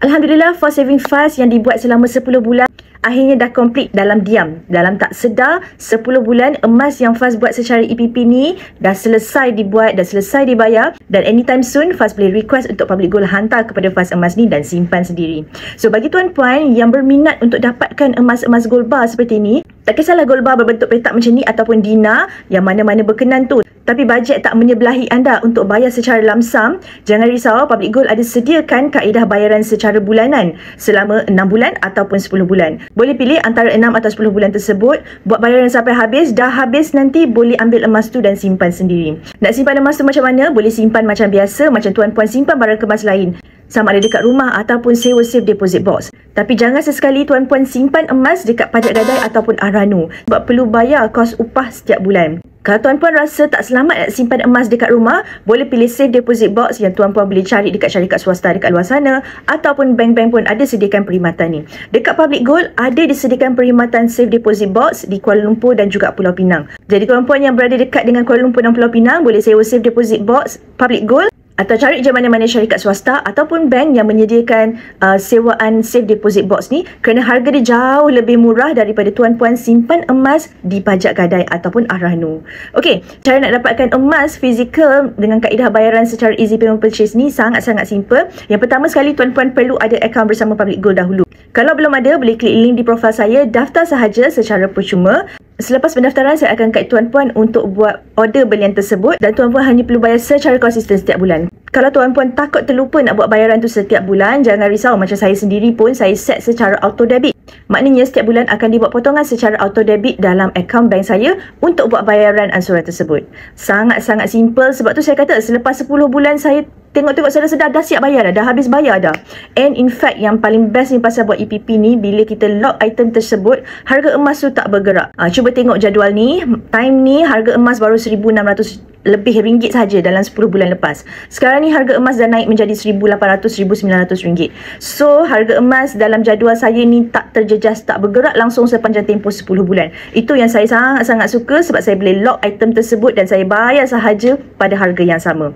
Alhamdulillah, for saving fast yang dibuat selama 10 bulan akhirnya dah complete dalam diam. Dalam tak sedar, 10 bulan emas yang Faz buat secara EPP ni dah selesai dibuat, dah selesai dibayar, dan anytime soon Faz boleh request untuk Public Gold hantar kepada Faz emas ni dan simpan sendiri. So bagi tuan-puan yang berminat untuk dapatkan emas-emas gold bar seperti ni, tak kisahlah gold bar berbentuk petak macam ni ataupun dinar, yang mana-mana berkenan tu, tapi bajet tak menyebelahi anda untuk bayar secara lamsam, jangan risau, Public Gold ada sediakan kaedah bayaran secara bulanan selama 6 bulan ataupun 10 bulan. Boleh pilih antara 6 atau 10 bulan tersebut, buat bayaran sampai habis, dah habis nanti boleh ambil emas tu dan simpan sendiri. Nak simpan emas tu macam mana? Boleh simpan macam biasa, macam tuan-puan simpan barang kemas lain, sama ada dekat rumah ataupun sewa safe deposit box. Tapi jangan sesekali tuan-puan simpan emas dekat pajak gadai ataupun Aranu, sebab perlu bayar kos upah setiap bulan. Kalau tuan-puan rasa tak selamat nak simpan emas dekat rumah, boleh pilih safe deposit box yang tuan-puan boleh cari dekat syarikat swasta dekat luar sana, ataupun bank-bank pun ada sediakan perkhidmatan ni. Dekat Public Gold ada disediakan perkhidmatan safe deposit box di Kuala Lumpur dan juga Pulau Pinang. Jadi tuan-puan yang berada dekat dengan Kuala Lumpur dan Pulau Pinang boleh sewa safe deposit box Public Gold, atau cari je mana-mana syarikat swasta ataupun bank yang menyediakan sewaan safe deposit box ni, kerana harga dia jauh lebih murah daripada tuan-puan simpan emas di pajak gadai ataupun Aranu. Okey, cara nak dapatkan emas fizikal dengan kaedah bayaran secara easy payment purchase ni sangat-sangat simple. Yang pertama sekali, tuan-puan perlu ada akaun bersama Public Gold dahulu. Kalau belum ada, boleh klik link di profil saya, daftar sahaja secara percuma. Selepas pendaftaran, saya akan guide tuan-puan untuk buat order belian tersebut, dan tuan-puan hanya perlu bayar secara konsisten setiap bulan. Kalau tuan-puan takut terlupa nak buat bayaran tu setiap bulan, jangan risau. Macam saya sendiri pun, saya set secara auto debit. Maknanya setiap bulan akan dibuat potongan secara auto debit dalam akaun bank saya untuk buat bayaran ansuran tersebut. Sangat-sangat simple. Sebab tu saya kata selepas 10 bulan saya tengok-tengok sedar-sedar dah siap bayar dah habis bayar dah. And in fact, yang paling best ni pasal buat EPP ni, bila kita lock item tersebut, harga emas tu tak bergerak. Cuba tengok jadual ni, time ni harga emas baru 1,600 lebih ringgit saja dalam 10 bulan lepas. Sekarang ni harga emas dah naik menjadi 1,800, 1,900 ringgit. So harga emas dalam jadual saya ni tak terjejas, tak bergerak langsung sepanjang tempoh 10 bulan. Itu yang saya sangat-sangat suka, sebab saya boleh lock item tersebut dan saya bayar sahaja pada harga yang sama.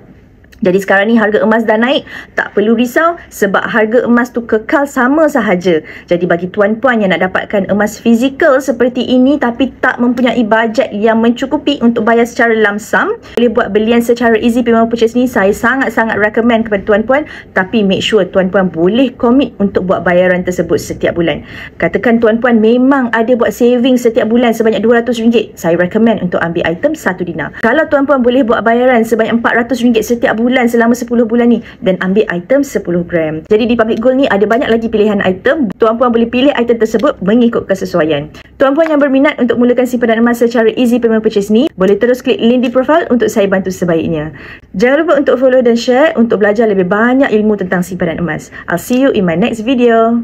Jadi sekarang ni harga emas dah naik, tak perlu risau sebab harga emas tu kekal sama sahaja. Jadi bagi tuan-puan yang nak dapatkan emas fizikal seperti ini tapi tak mempunyai bajet yang mencukupi untuk bayar secara lamsam, boleh buat belian secara easy payment purchase ni. Saya sangat-sangat recommend kepada tuan-puan, tapi make sure tuan-puan boleh commit untuk buat bayaran tersebut setiap bulan. Katakan tuan-puan memang ada buat saving setiap bulan sebanyak RM200, saya recommend untuk ambil item 1 dinar. Kalau tuan-puan boleh buat bayaran sebanyak RM400 setiap bulan selama 10 bulan ni, dan ambil item 10 gram. Jadi di Public Gold ni ada banyak lagi pilihan item. Tuan-puan boleh pilih item tersebut mengikut kesesuaian. Tuan-puan yang berminat untuk mulakan simpanan emas secara easy payment purchase ni, boleh terus klik link di profil untuk saya bantu sebaiknya. Jangan lupa untuk follow dan share untuk belajar lebih banyak ilmu tentang simpanan emas. I'll see you in my next video.